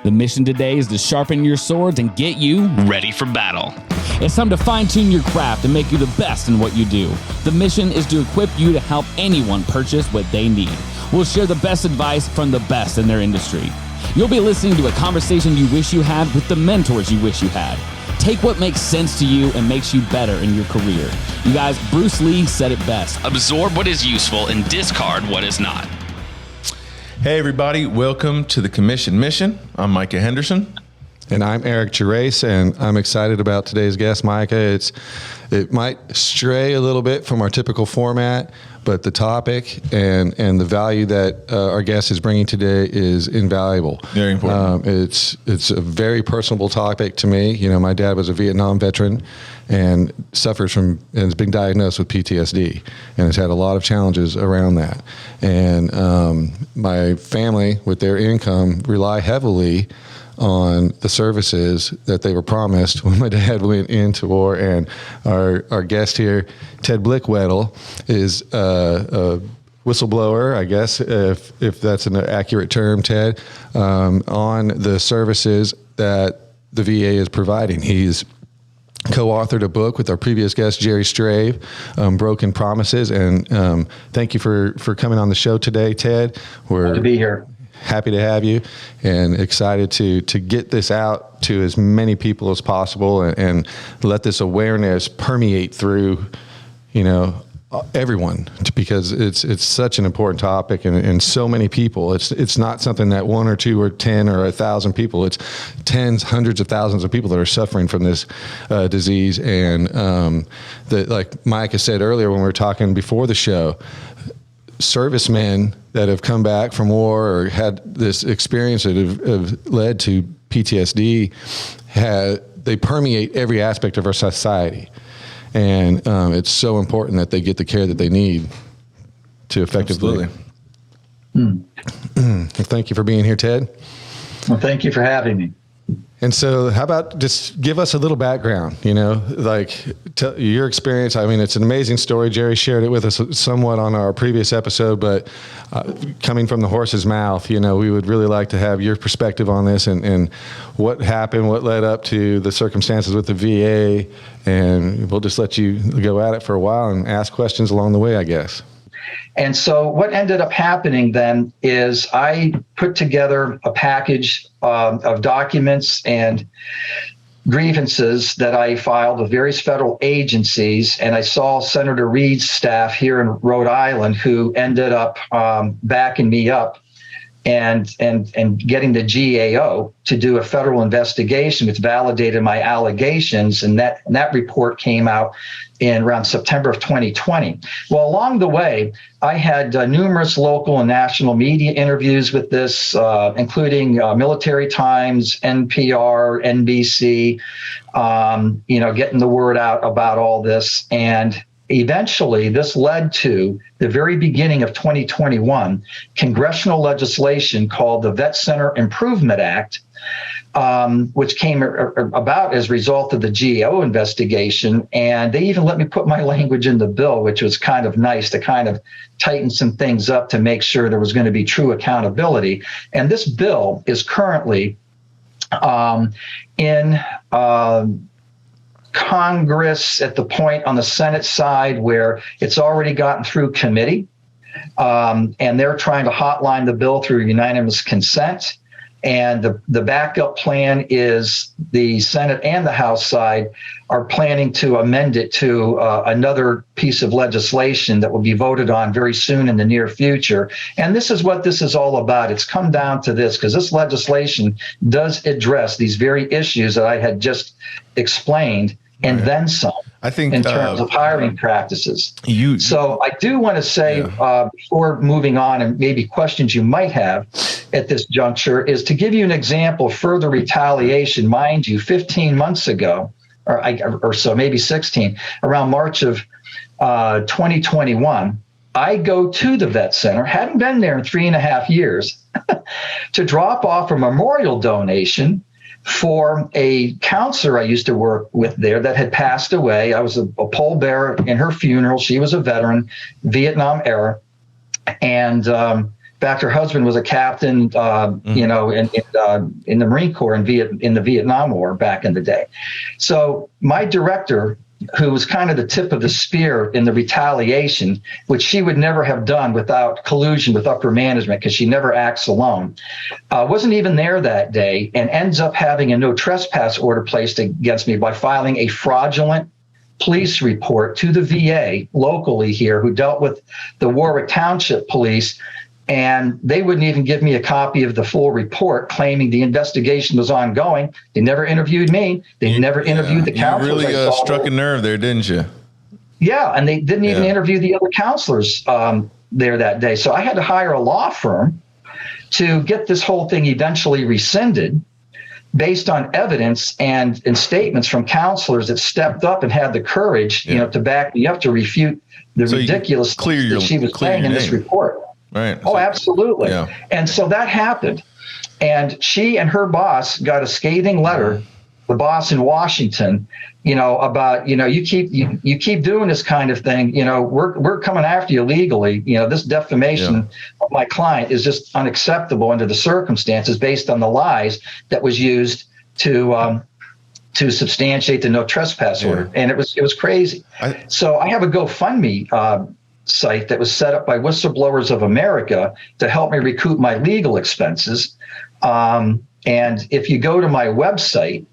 The mission today is to sharpen your swords and get you ready for battle. It's time to fine-tune your craft and make you the best in what you do. The mission is to equip you to help anyone purchase what they need. We'll share the best advice from the best in their industry. You'll be listening to a conversation you wish you had with the mentors you wish you had. Take what makes sense to you and makes you better in your career. You guys, Bruce Lee said it best. Absorb what is useful and discard what is not. Hey everybody, welcome to the Commission Mission. I'm Micah Henderson. And I'm Eric Gerace, and I'm excited about today's guest, Micah. It might stray a little bit from our typical format, but the topic and the value that our guest is bringing today is invaluable. Very important. It's a very personable topic to me. You know, my dad was a Vietnam veteran and suffers from and has been diagnosed with PTSD and has had a lot of challenges around that. And my family, with their income, rely heavily on the services that they were promised when my dad went into war. And our guest here, Ted Blickwedel, is a whistleblower, I guess, if that's an accurate term, Ted, on the services that the VA is providing. He's co-authored a book with our previous guest, Jerry Strave, Broken Promises. And thank you for coming on the show today, Ted. We're glad to be here. Happy to have you and excited to get this out to as many people as possible and let this awareness permeate through, you know, everyone, because it's such an important topic and so many people. It's not something that one or two or 10 or 1,000 people. It's tens, hundreds of thousands of people that are suffering from this disease. And like Micah said earlier when we were talking before the show, servicemen that have come back from war or had this experience that have led to PTSD, they permeate every aspect of our society. And it's so important that they get the care that they need to effectively. Thank you for being here, Ted. Well, thank you for having me. And so how about just give us a little background, you know, like your experience. I mean, it's an amazing story. Jerry shared it with us somewhat on our previous episode, but coming from the horse's mouth, you know, we would really like to have your perspective on this and what happened, what led up to the circumstances with the VA. And we'll just let you go at it for a while and ask questions along the way, I guess. And so what ended up happening then is I put together a package of documents and grievances that I filed with various federal agencies. And I saw Senator Reid's staff here in Rhode Island who ended up backing me up and getting the GAO to do a federal investigation, which validated my allegations. And that report came out in around September of 2020. Well, along the way, I had numerous local and national media interviews with this, including Military Times, NPR, NBC, getting the word out about all this. And eventually, this led to the very beginning of 2021, congressional legislation called the Vet Center Improvement Act, which came about as a result of the GAO investigation. And they even let me put my language in the bill, which was kind of nice to kind of tighten some things up to make sure there was going to be true accountability. And this bill is currently in Congress at the point on the Senate side where it's already gotten through committee, and they're trying to hotline the bill through unanimous consent. And the backup plan is the Senate and the House side are planning to amend it to another piece of legislation that will be voted on very soon in the near future. And this is what this is all about. It's come down to this because this legislation does address these very issues that I had just explained and then some. I think in terms of hiring practices. So I do want to say before moving on and maybe questions you might have at this juncture is to give you an example of further retaliation. Mind you, 15 months ago, or so, maybe 16, around March of 2021, I go to the vet center, hadn't been there in 3.5 years, to drop off a memorial donation for a counselor I used to work with there that had passed away. I was a pallbearer in her funeral. She was a veteran, Vietnam era. And fact, her husband was a captain, you know, in the Marine Corps in the Vietnam War back in the day. So my director, who was kind of the tip of the spear in the retaliation, which she would never have done without collusion with upper management, because she never acts alone, wasn't even there that day, and ends up having a no trespass order placed against me by filing a fraudulent police report to the VA locally here, who dealt with the Warwick Township Police. And they wouldn't even give me a copy of the full report, claiming the investigation was ongoing. They never interviewed me. They never interviewed the counselors. You really struck a nerve there, didn't you? Yeah, and they didn't even interview the other counselors there that day. So I had to hire a law firm to get this whole thing eventually rescinded based on evidence and statements from counselors that stepped up and had the courage, you know, to back me up to refute the ridiculous things that she was saying in this report. Right. Oh, absolutely. Yeah. And so that happened. And she and her boss got a scathing letter, the boss in Washington, you know, about, you know, you keep doing this kind of thing, you know, we're coming after you legally. You know, this defamation of my client is just unacceptable under the circumstances based on the lies that was used to substantiate the no trespass order. And it was crazy. So I have a GoFundMe site that was set up by Whistleblowers of America to help me recoup my legal expenses. And if you go to my website,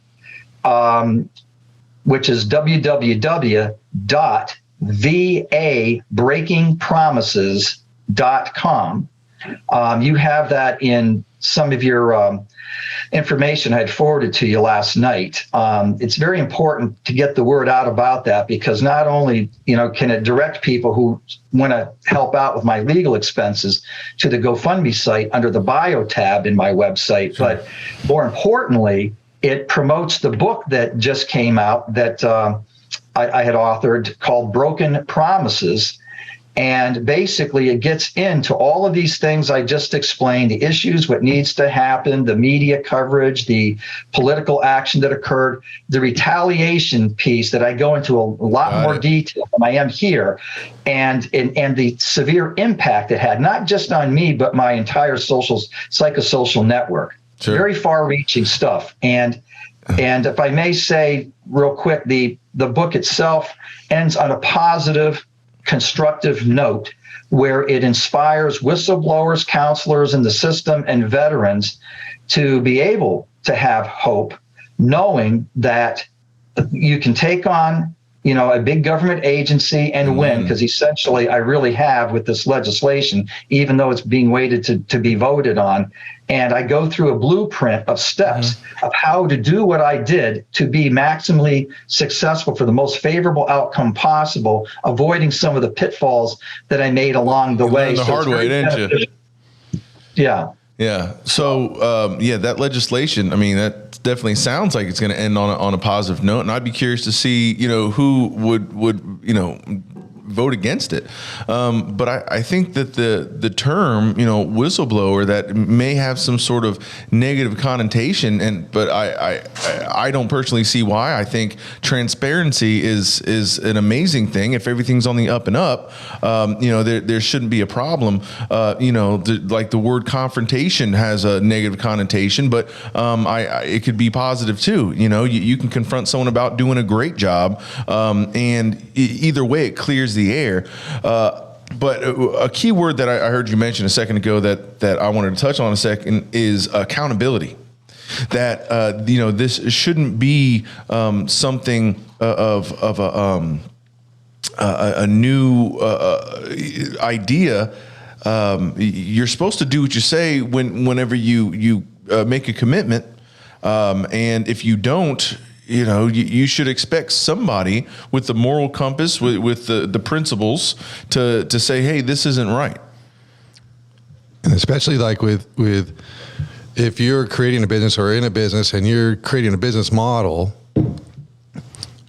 which is www.vabreakingpromises.com, you have that in some of your information I had forwarded to you last night. It's very important to get the word out about that, because not only, you know, can it direct people who want to help out with my legal expenses to the GoFundMe site under the bio tab in my website, but more importantly, it promotes the book that just came out that I had authored called Broken Promises. And basically, it gets into all of these things I just explained, the issues, what needs to happen, the media coverage, the political action that occurred, the retaliation piece that I go into a lot more detail than I am here, and the severe impact it had, not just on me, but my entire psychosocial network. Sure. Very far-reaching stuff. And if I may say real quick, the book itself ends on a positive, constructive note where it inspires whistleblowers, counselors in the system, and veterans to be able to have hope, knowing that you can take on, you know, a big government agency and win, because essentially I really have with this legislation, even though it's being waited to be voted on. And I go through a blueprint of steps of how to do what I did to be maximally successful for the most favorable outcome possible, avoiding some of the pitfalls that I made along the way. The hard way, didn't you? Yeah. Yeah. So, that legislation, I mean, that definitely sounds like it's going to end on a positive note. And I'd be curious to see, you know, who would, you know, vote against it. But I think that the term, you know, whistleblower, that may have some sort of negative connotation, but I don't personally see why. I think transparency is an amazing thing. If everything's on the up and up, you know, there shouldn't be a problem. You know, like the word confrontation has a negative connotation, but it could be positive too. You know, you can confront someone about doing a great job, and either way, it clears the air. But a key word that I heard you mention a second ago that I wanted to touch on a second is accountability. That you know, this shouldn't be something of a new idea. You're supposed to do what you say whenever you make a commitment, and if you don't, you know, you should expect somebody with the moral compass, with the principles to say, hey, this isn't right. And especially like with if you're creating a business or in a business and you're creating a business model,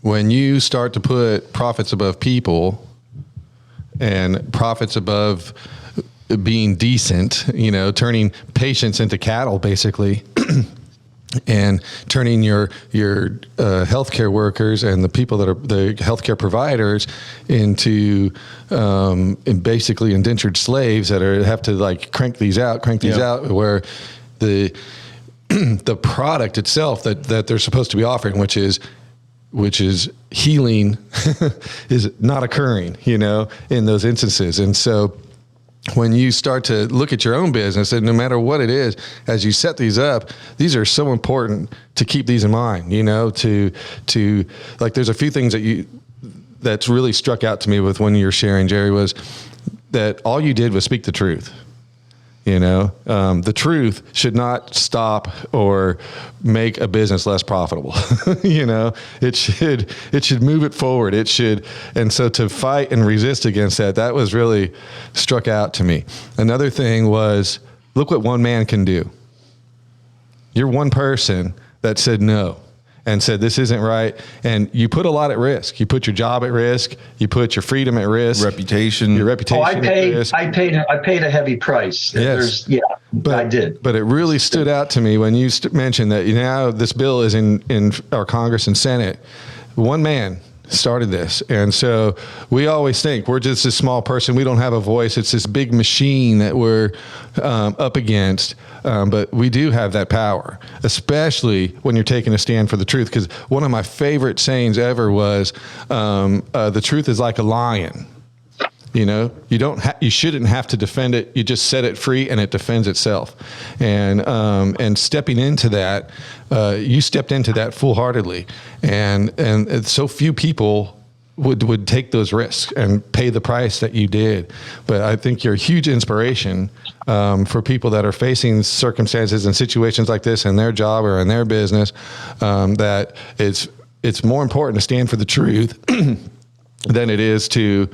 when you start to put profits above people and profits above being decent, you know, turning patients into cattle, basically, and turning your healthcare workers and the people that are the healthcare providers into basically indentured slaves that have to like crank these out, where the product itself that they're supposed to be offering, which is healing, is not occurring, in those instances. And so when you start to look at your own business, and no matter what it is, as you set these up, these are so important to keep these in mind, to like, there's a few things that's really struck out to me with when you're sharing, Jerry, was that all you did was speak the truth. The truth should not stop or make a business less profitable. It should move it forward. It should. And so to fight and resist against that was really struck out to me. Another thing was, look what one man can do. You're one person that said no and said, this isn't right. And you put a lot at risk. You put your job at risk. You put your freedom at risk. Your reputation at risk. I paid a heavy price. Yes. I did. But it really stood out to me when you mentioned that now this bill is in our Congress and Senate. One man started this. And so we always think we're just a small person. We don't have a voice. It's this big machine that we're up against. But we do have that power, especially when you're taking a stand for the truth. Because one of my favorite sayings ever was, the truth is like a lion. You shouldn't have to defend it. You just set it free and it defends itself. And stepping into that, you stepped into that full-heartedly. And so few people would take those risks and pay the price that you did. But I think you're a huge inspiration for people that are facing circumstances and situations like this in their job or in their business, that it's more important to stand for the truth than it is to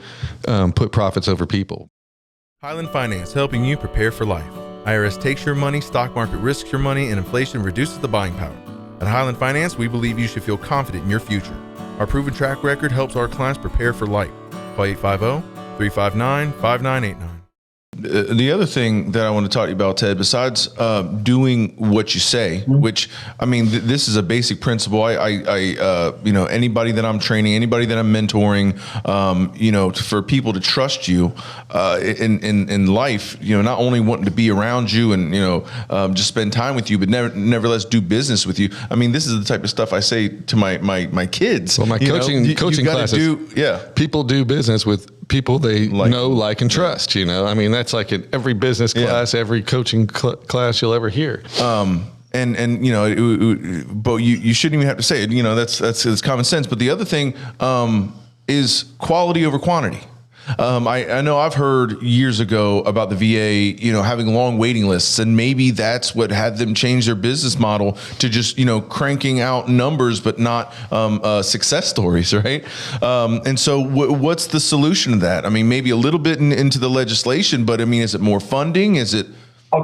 put profits over people. Highland Finance, helping you prepare for life. IRS takes your money, stock market risks your money, and inflation reduces the buying power. At Highland Finance, we believe you should feel confident in your future. Our proven track record helps our clients prepare for life. Call 850-359-5989. The other thing that I want to talk to you about, Ted, besides doing what you say, which, I mean, this is a basic principle. Anybody that I'm training, anybody that I'm mentoring, for people to trust you in life, not only wanting to be around you and, just spend time with you, but nevertheless do business with you. I mean, this is the type of stuff I say to my kids. Well, my coaching classes, people do business with people they know, like, and trust. I mean, that's like in every business class, every coaching class you'll ever hear. But you shouldn't even have to say it. That's common sense. But the other thing is quality over quantity. I know I've heard years ago about the VA, having long waiting lists, and maybe that's what had them change their business model to just, cranking out numbers, but not success stories, right? And so what's the solution to that? I mean, maybe a little bit into the legislation, but I mean, is it more funding? Is it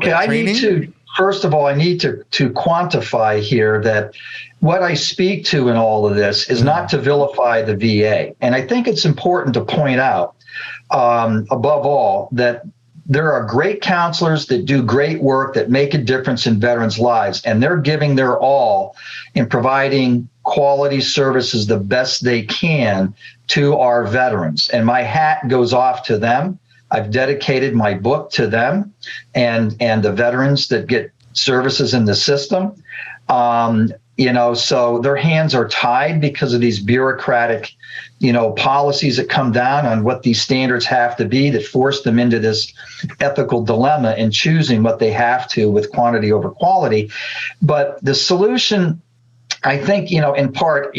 training? First of all, I need to quantify here that what I speak to in all of this is not to vilify the VA. And I think it's important to point out, above all, that there are great counselors that do great work that make a difference in veterans' lives, and they're giving their all in providing quality services the best they can to our veterans. And my hat goes off to them. I've dedicated my book to them and the veterans that get services in the system. So their hands are tied because of these bureaucratic, policies that come down on what these standards have to be, that force them into this ethical dilemma in choosing what they have to with quantity over quality. But the solution, I think, in part,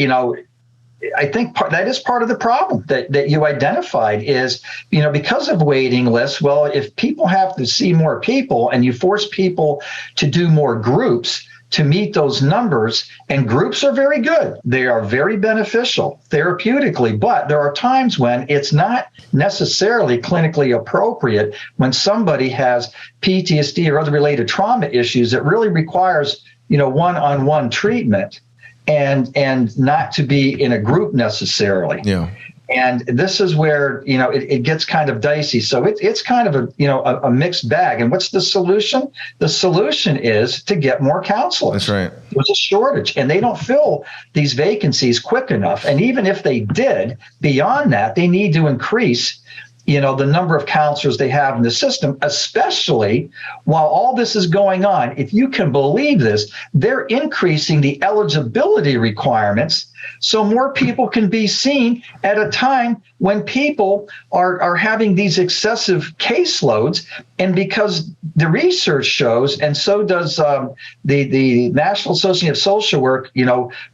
I think that is part of the problem that you identified is, because of waiting lists. Well, if people have to see more people and you force people to do more groups to meet those numbers, and groups are very good. They are very beneficial therapeutically, but there are times when it's not necessarily clinically appropriate when somebody has PTSD or other related trauma issues that really requires, one-on-one treatment and not to be in a group necessarily. Yeah. And this is where, it gets kind of dicey. So it's kind of a mixed bag. And what's the solution? The solution is to get more counselors. That's right. There's a shortage, and they don't fill these vacancies quick enough. And even if they did, beyond that, they need to increase the number of counselors they have in the system, especially while all this is going on. If you can believe this, they're increasing the eligibility requirements so more people can be seen at a time when people are having these excessive caseloads. And because the research shows, and so does the National Association of Social Work,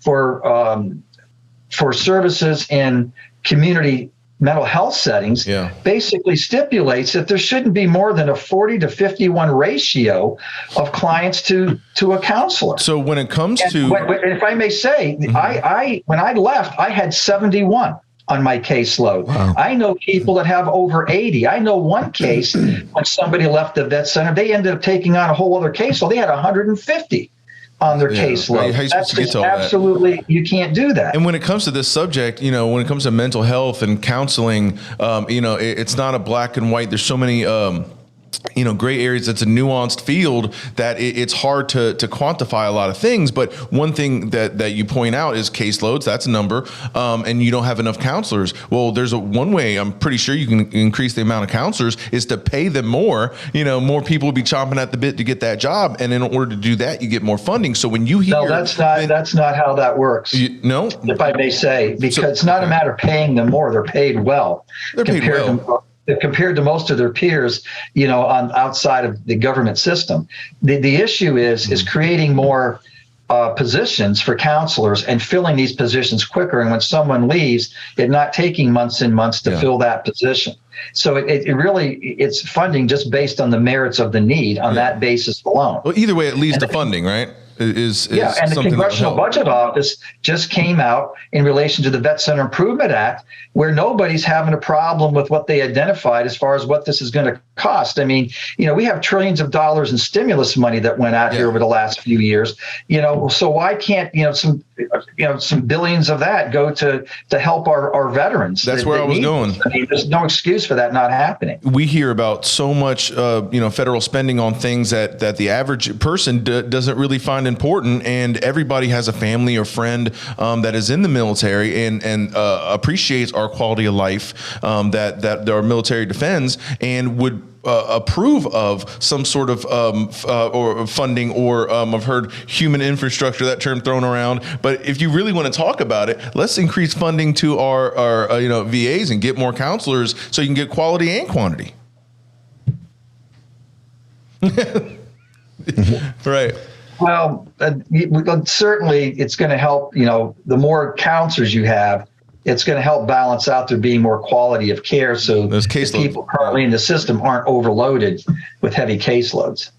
for services in community mental health settings, basically stipulates that there shouldn't be more than a 40 to 51 ratio of clients to a counselor. So when it comes to, if I may say, I when I left, I had 71 on my caseload. Wow. I know people that have over 80. I know one case when somebody left the vet center, they ended up taking on a whole other case. So they had 150 on their caseload. Right. That's just absolutely, you can't do that. And when it comes to this subject, when it comes to mental health and counseling, it's not a black and white. There's so many, gray areas. It's a nuanced field that it's hard to quantify a lot of things. But one thing that you point out is caseloads. That's a number, and you don't have enough counselors. Well, there's one way I'm pretty sure you can increase the amount of counselors is to pay them more. More people will be chomping at the bit to get that job, and in order to do that, you get more funding. So when you hear, no, that's not how that works. No, if I may say, because it's not a matter of paying them more; they're paid well. They're paid well. Compared to most of their peers, on outside of the government system. The issue is creating more positions for counselors and filling these positions quicker. And when someone leaves, it not taking months and months to fill that position. So it's funding just based on the merits of the need on that basis alone. Well, either way, it leads to funding, right? And the Congressional Budget Office just came out in relation to the Vet Center Improvement Act, where nobody's having a problem with what they identified as far as what this is going to cost. I mean, we have trillions of dollars in stimulus money that went out here over the last few years. So why can't some billions of that go to help our veterans? That's where I was going. I mean, there's no excuse for that not happening. We hear about so much, federal spending on things that the average person doesn't really find important, and everybody has a family or friend that is in the military and appreciates our quality of life that our military defends and would approve of some sort of or funding, or I've heard human infrastructure, that term thrown around. But if you really want to talk about it, let's increase funding to our VAs and get more counselors so you can get quality and quantity. Right. Well, certainly it's going to help, the more counselors you have, it's going to help balance out there being more quality of care. So the people currently in the system aren't overloaded with heavy caseloads.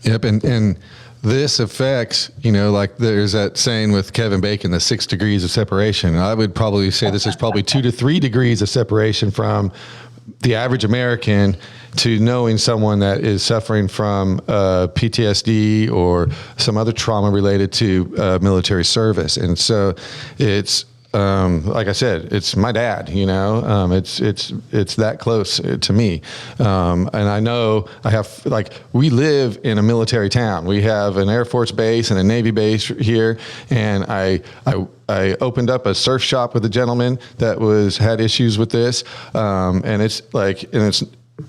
Yep. And this affects, like there's that saying with Kevin Bacon, the 6 degrees of separation. I would probably say this is probably 2 to 3 degrees of separation from the average American to knowing someone that is suffering from PTSD or some other trauma related to military service. And so it's, like I said, it's my dad, it's that close to me. And I know we live in a military town. We have an Air Force base and a Navy base here. And I opened up a surf shop with a gentleman that had issues with this. And it's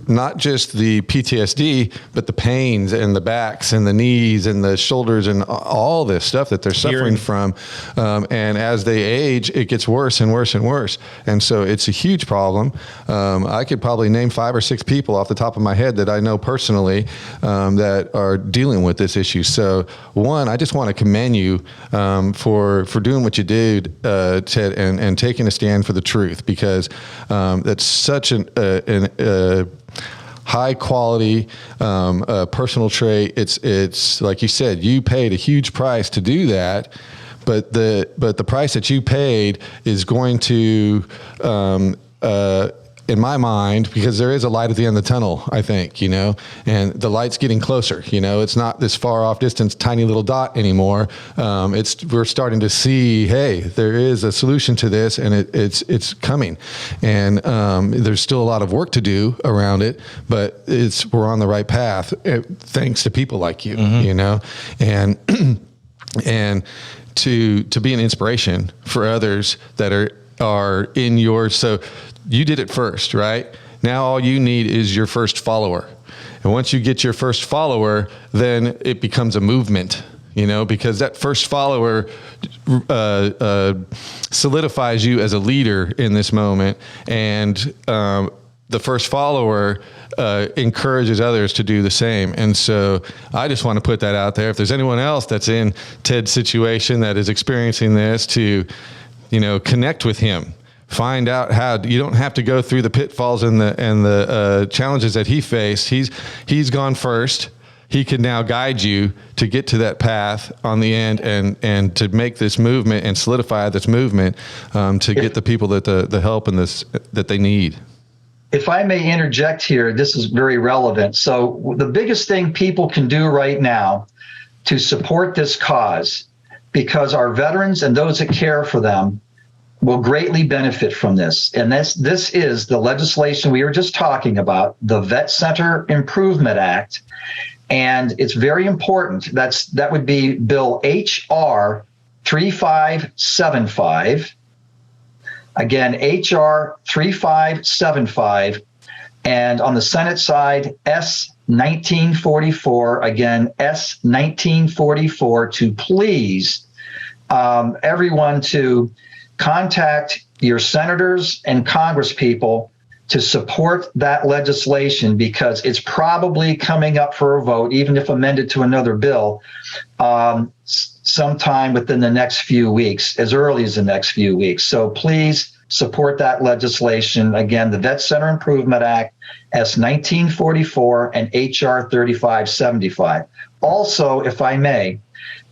not just the PTSD, but the pains and the backs and the knees and the shoulders and all this stuff that they're suffering from. And as they age, it gets worse and worse and worse. And so it's a huge problem. I could probably name 5 or 6 people off the top of my head that I know personally that are dealing with this issue. So one, I just want to commend you for doing what you did, Ted, and taking a stand for the truth, because that's such an high quality personal trait. It's like you said, you paid a huge price to do that, but the price that you paid is going to in my mind, because there is a light at the end of the tunnel, I think, and the light's getting closer. It's not this far off distance, tiny little dot anymore. We're starting to see, hey, there is a solution to this, and it's coming. And there's still a lot of work to do around it, but we're on the right path, thanks to people like you, and and to be an inspiration for others that are in your. So you did it first, right? Now all you need is your first follower. And once you get your first follower, then it becomes a movement, because that first follower solidifies you as a leader in this moment. And the first follower encourages others to do the same. And so I just want to put that out there. If there's anyone else that's in Ted's situation that is experiencing this, to connect with him. Find out how. You don't have to go through the pitfalls and the challenges that he faced. He's gone first. He can now guide you to get to that path on the end, and to make this movement and solidify this movement to get the people that the help and this that they need. If I may interject here, this is very relevant. So the biggest thing people can do right now to support this cause, because our veterans and those that care for them will greatly benefit from this. And this is the legislation we were just talking about, the Vet Center Improvement Act. And it's very important. That would be Bill HR 3575. Again, HR 3575. And on the Senate side, S 1944. Again, S 1944, to please everyone to contact your senators and congresspeople to support that legislation, because it's probably coming up for a vote, even if amended to another bill, sometime within the next few weeks, as early as the next few weeks. So please support that legislation. Again, the Vet Center Improvement Act, S 1944 and HR 3575. Also, if I may,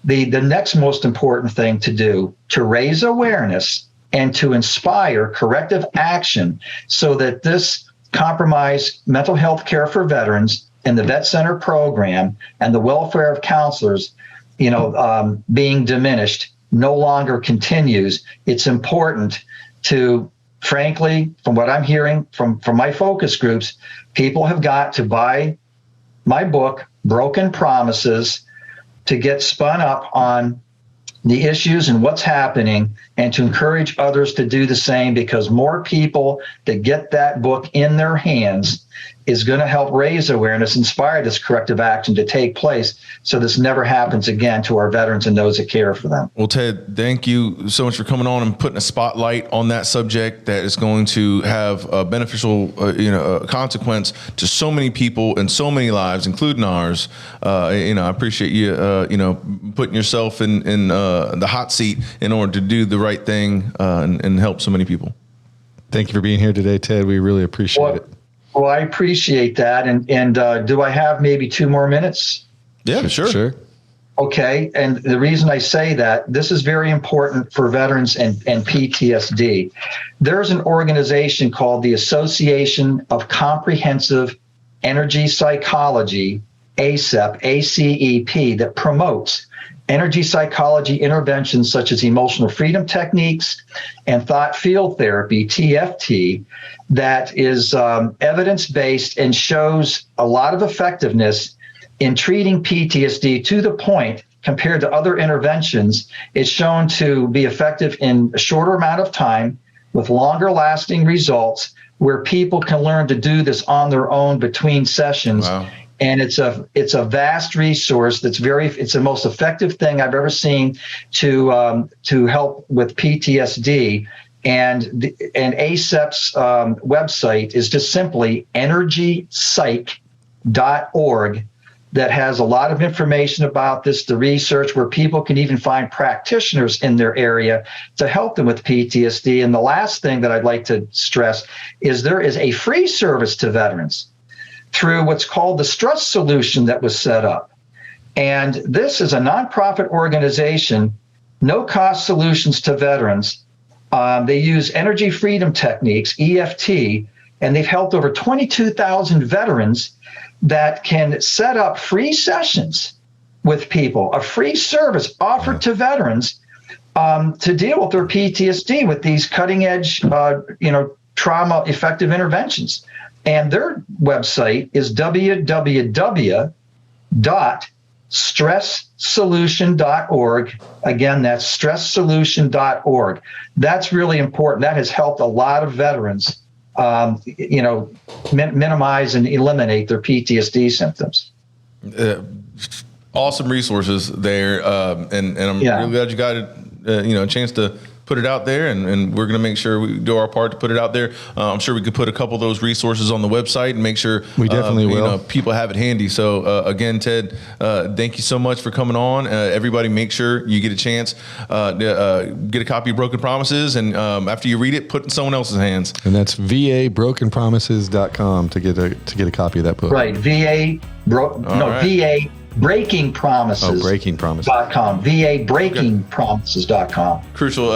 the next most important thing to do to raise awareness and to inspire corrective action, so that this compromised mental health care for veterans and the Vet Center program and the welfare of counselors, being diminished, no longer continues. It's important to, frankly, from what I'm hearing from my focus groups, people have got to buy my book, Broken Promises, to get spun up on the issues and what's happening, and to encourage others to do the same, because more people that get that book in their hands is going to help raise awareness, inspire this corrective action to take place, so this never happens again to our veterans and those that care for them. Well, Ted, thank you so much for coming on and putting a spotlight on that subject that is going to have a beneficial, consequence to so many people and so many lives, including ours. I appreciate you, putting yourself in the hot seat in order to do the right thing and help so many people. Thank you for being here today, Ted. We really appreciate it. Well, I appreciate that. And do I have maybe 2 more minutes? Yeah, sure. Okay. And the reason I say that, this is very important for veterans and PTSD. There's an organization called the Association of Comprehensive Energy Psychology, ACEP, ACEP, that promotes energy psychology interventions such as emotional freedom techniques and thought field therapy, TFT, that is evidence-based and shows a lot of effectiveness in treating PTSD, to the point, compared to other interventions, it's shown to be effective in a shorter amount of time with longer lasting results, where people can learn to do this on their own between sessions. Wow. And it's a vast resource it's the most effective thing I've ever seen to help with PTSD. And ACEP's website is just simply energypsych.org, that has a lot of information about this, the research, where people can even find practitioners in their area to help them with PTSD. And the last thing that I'd like to stress is there is a free service to veterans through what's called the Stress Solution that was set up. And this is a nonprofit organization, no-cost solutions to veterans. They use energy freedom techniques, EFT, and they've helped over 22,000 veterans that can set up free sessions with people, a free service offered to veterans to deal with their PTSD with these cutting edge, trauma effective interventions. And their website is www.stresssolution.org. Again, that's stresssolution.org. That's really important. That has helped a lot of veterans, minimize and eliminate their PTSD symptoms. Awesome resources there, and I'm really glad you got a chance to put it out there, and we're going to make sure we do our part to put it out there. I'm sure we could put a couple of those resources on the website and make sure we definitely will. People have it handy. So again, Ted, thank you so much for coming on. Everybody, make sure you get a chance to get a copy of Broken Promises, and after you read it, put it in someone else's hands. And that's VABrokenpromises.com to get a copy of that book. Right, VA Breaking Promises. Breaking Promises. .com. VABreakingpromises.com. Crucial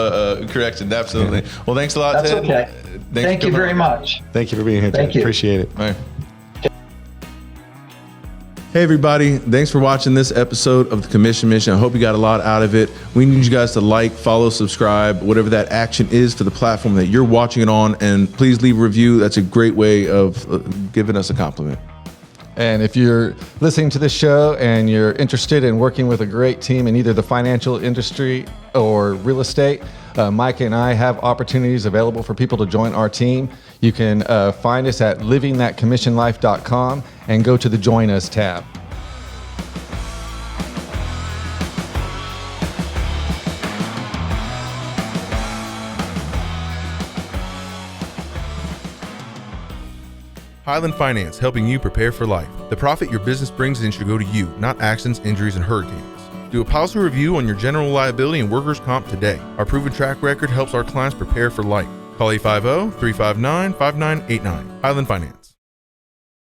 correction, absolutely. Well, thanks a lot, That's Ted. okay. Thank you very much. Thank you for being here, Ted. Thank you. Appreciate it. All right. Hey everybody, thanks for watching this episode of the Commission Mission. I hope you got a lot out of it. We need you guys to like, follow, subscribe, whatever that action is for the platform that you're watching it on, and please leave a review. That's a great way of giving us a compliment. And if you're listening to this show and you're interested in working with a great team in either the financial industry or real estate, Mike and I have opportunities available for people to join our team. You can find us at livingthatcommissionlife.com and go to the Join Us tab. Highland Finance, helping you prepare for life. The profit your business brings in should go to you, not accidents, injuries, and hurricanes. Do a policy review on your general liability and workers' comp today. Our proven track record helps our clients prepare for life. Call 850-359-5989. Highland Finance.